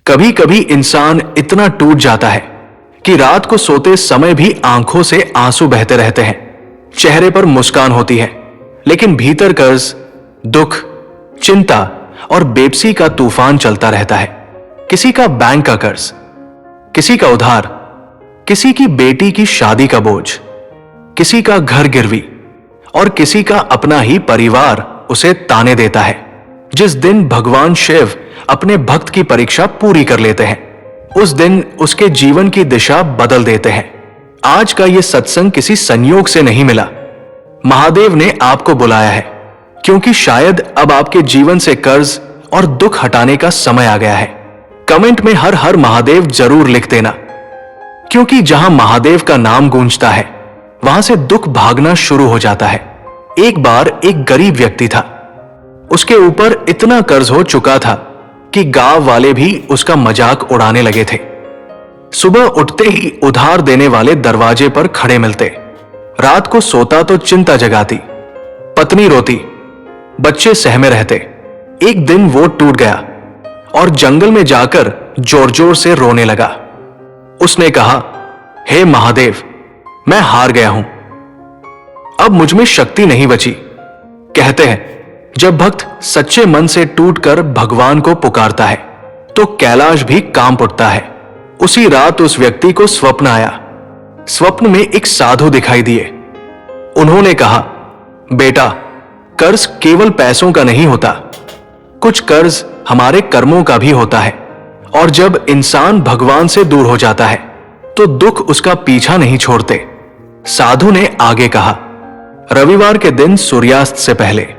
कभी कभी इंसान इतना टूट जाता है कि रात को सोते समय भी आंखों से आंसू बहते रहते हैं। चेहरे पर मुस्कान होती है, लेकिन भीतर कर्ज, दुख, चिंता और बेबसी का तूफान चलता रहता है। किसी का बैंक का कर्ज, किसी का उधार, किसी की बेटी की शादी का बोझ, किसी का घर गिरवी और किसी का अपना ही परिवार उसे ताने देता है। जिस दिन भगवान शिव अपने भक्त की परीक्षा पूरी कर लेते हैं, उस दिन उसके जीवन की दिशा बदल देते हैं। आज का यह सत्संग किसी संयोग से नहीं मिला। महादेव ने आपको बुलाया है, क्योंकि शायद अब आपके जीवन से कर्ज और दुख हटाने का समय आ गया है। कमेंट में हर हर महादेव जरूर लिख देना, क्योंकि जहां महादेव का नाम गूंजता है, वहां से दुख भागना शुरू हो जाता है। एक बार एक गरीब व्यक्ति था। उसके ऊपर इतना कर्ज हो चुका था कि गांव वाले भी उसका मजाक उड़ाने लगे थे। सुबह उठते ही उधार देने वाले दरवाजे पर खड़े मिलते। रात को सोता तो चिंता जगाती, पत्नी रोती, बच्चे सहमे रहते। एक दिन वो टूट गया और जंगल में जाकर जोर जोर से रोने लगा। उसने कहा, हे महादेव, मैं हार गया हूं, अब मुझ में शक्ति नहीं बची। कहते हैं, जब भक्त सच्चे मन से टूटकर भगवान को पुकारता है तो कैलाश भी कांप उठता है। उसी रात उस व्यक्ति को स्वप्न आया। स्वप्न में एक साधु दिखाई दिए। उन्होंने कहा, बेटा, कर्ज केवल पैसों का नहीं होता, कुछ कर्ज हमारे कर्मों का भी होता है। और जब इंसान भगवान से दूर हो जाता है तो दुख उसका पीछा नहीं छोड़ते। साधु ने आगे कहा, रविवार के दिन सूर्यास्त से पहले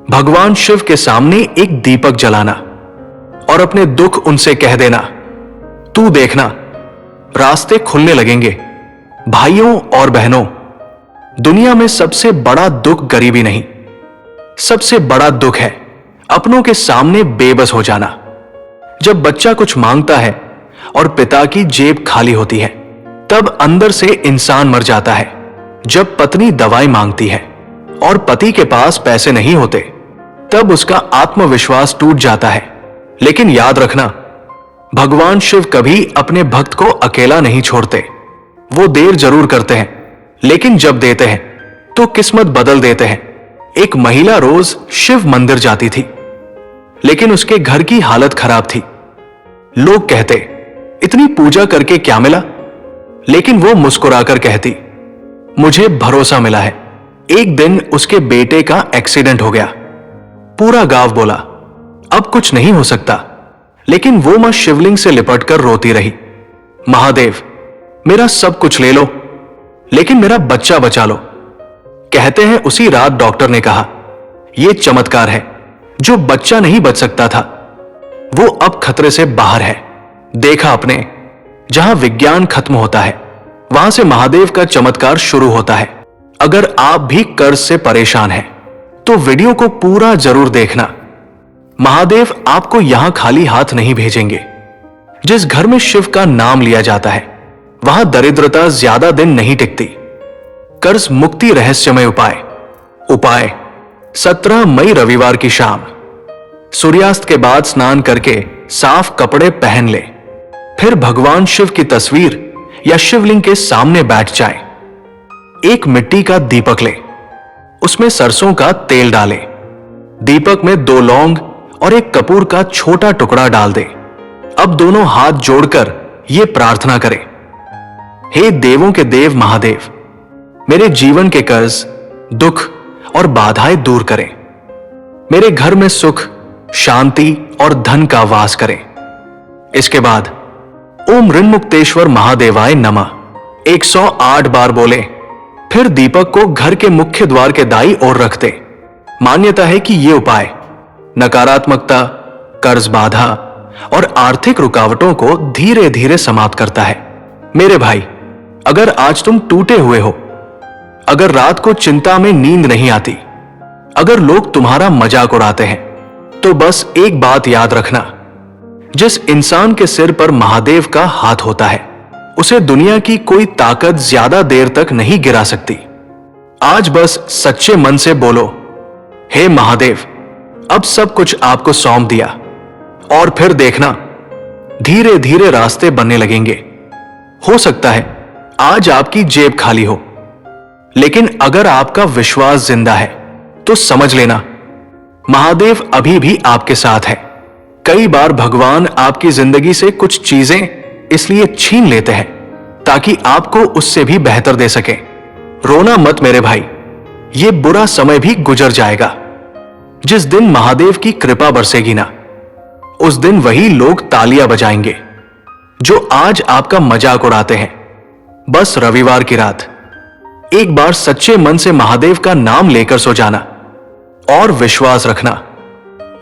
भगवान शिव के सामने एक दीपक जलाना और अपने दुख उनसे कह देना। तू देखना, रास्ते खुलने लगेंगे। भाइयों और बहनों, दुनिया में सबसे बड़ा दुख गरीबी नहीं, सबसे बड़ा दुख है अपनों के सामने बेबस हो जाना। जब बच्चा कुछ मांगता है और पिता की जेब खाली होती है, तब अंदर से इंसान मर जाता है। जब पत्नी दवाई मांगती है और पति के पास पैसे नहीं होते, तब उसका आत्मविश्वास टूट जाता है। लेकिन याद रखना, भगवान शिव कभी अपने भक्त को अकेला नहीं छोड़ते। वो देर जरूर करते हैं, लेकिन जब देते हैं तो किस्मत बदल देते हैं। एक महिला रोज शिव मंदिर जाती थी, लेकिन उसके घर की हालत खराब थी। लोग कहते, इतनी पूजा करके क्या मिला? लेकिन वो मुस्कुराकर कहती, मुझे भरोसा मिला है। एक दिन उसके बेटे का एक्सीडेंट हो गया। पूरा गांव बोला, अब कुछ नहीं हो सकता, लेकिन वो मां शिवलिंग से लिपटकर रोती रही, महादेव, मेरा सब कुछ ले लो, लेकिन मेरा बच्चा बचा लो। कहते हैं उसी रात डॉक्टर ने कहा, यह चमत्कार है, जो बच्चा नहीं बच सकता था वो अब खतरे से बाहर है। देखा आपने, जहां विज्ञान खत्म होता है, वहां से महादेव का चमत्कार शुरू होता है। अगर आप भी कर्ज से परेशान हैं तो वीडियो को पूरा जरूर देखना। महादेव आपको यहां खाली हाथ नहीं भेजेंगे। जिस घर में शिव का नाम लिया जाता है, वहां दरिद्रता ज्यादा दिन नहीं टिकती। कर्ज मुक्ति रहस्यमय उपाय 17 मई रविवार की शाम, सूर्यास्त के बाद स्नान करके साफ कपड़े पहन ले। फिर भगवान शिव की तस्वीर या शिवलिंग के सामने बैठ जाए। एक मिट्टी का दीपक ले, उसमें सरसों का तेल डाले। दीपक में 2 लौंग और एक कपूर का छोटा टुकड़ा डाल दे। अब दोनों हाथ जोड़कर यह प्रार्थना करें, हे देवों के देव महादेव, मेरे जीवन के कर्ज, दुख और बाधाएं दूर करें। मेरे घर में सुख, शांति और धन का वास करें। इसके बाद ओम ऋन्मुक्तेश्वर महादेवाय नमः 108 बार बोले। फिर दीपक को घर के मुख्य द्वार के दाईं ओर रखते। मान्यता है कि यह उपाय नकारात्मकता, कर्ज बाधा और आर्थिक रुकावटों को धीरे धीरे समाप्त करता है। मेरे भाई, अगर आज तुम टूटे हुए हो, अगर रात को चिंता में नींद नहीं आती, अगर लोग तुम्हारा मजाक उड़ाते हैं, तो बस एक बात याद रखना, जिस इंसान के सिर पर महादेव का हाथ होता है, उसे दुनिया की कोई ताकत ज्यादा देर तक नहीं गिरा सकती। आज बस सच्चे मन से बोलो, हे महादेव, अब सब कुछ आपको सौंप दिया। और फिर देखना, धीरे धीरे रास्ते बनने लगेंगे। हो सकता है आज आपकी जेब खाली हो, लेकिन अगर आपका विश्वास जिंदा है तो समझ लेना महादेव अभी भी आपके साथ है। कई बार भगवान आपकी जिंदगी से कुछ चीजें इसलिए छीन लेते हैं ताकि आपको उससे भी बेहतर दे सके। रोना मत मेरे भाई, ये बुरा समय भी गुजर जाएगा। जिस दिन महादेव की कृपा बरसेगी ना, उस दिन वही लोग तालियां बजाएंगे जो आज आपका मजाक उड़ाते हैं। बस रविवार की रात एक बार सच्चे मन से महादेव का नाम लेकर सो जाना और विश्वास रखना,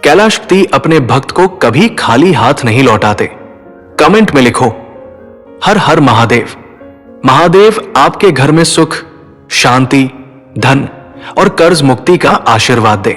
कैलाशपति अपने भक्त को कभी खाली हाथ नहीं लौटाते। कमेंट में लिखो हर हर महादेव। महादेव आपके घर में सुख, शांति, धन और कर्ज मुक्ति का आशीर्वाद दे।